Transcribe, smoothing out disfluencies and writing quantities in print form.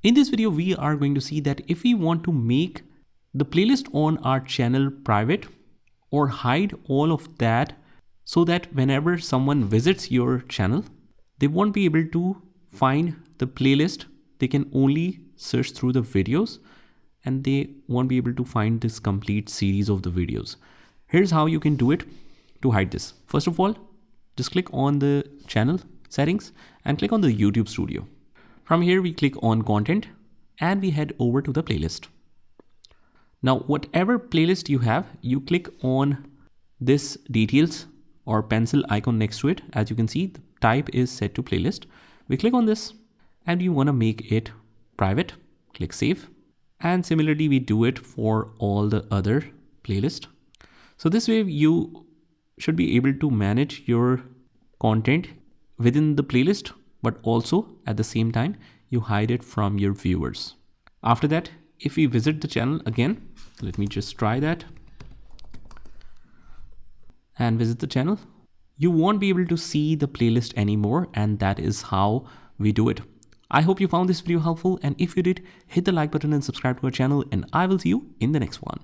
In this video, we are going to see that if we want to make the playlist on our channel private or hide all of that so that whenever someone visits your channel, they won't be able to find the playlist. They can only search through the videos and they won't be able to find this complete series of the videos. Here's how you can do it to hide this. First of all, just click on the channel settings and click on the YouTube Studio. From here, we click on content and we head over to the playlist. Now, whatever playlist you have, you click on this details or pencil icon next to it. As you can see, the type is set to playlist. We click on this and you want to make it private. Click save. And similarly, we do it for all the other playlists. So this way you should be able to manage your content within the playlist, but also at the same time, you hide it from your viewers. After that, if we visit the channel again, let me just try that and visit the channel, you won't be able to see the playlist anymore. And that is how we do it. I hope you found this video helpful. And if you did, hit the like button and subscribe to our channel, and I will see you in the next one.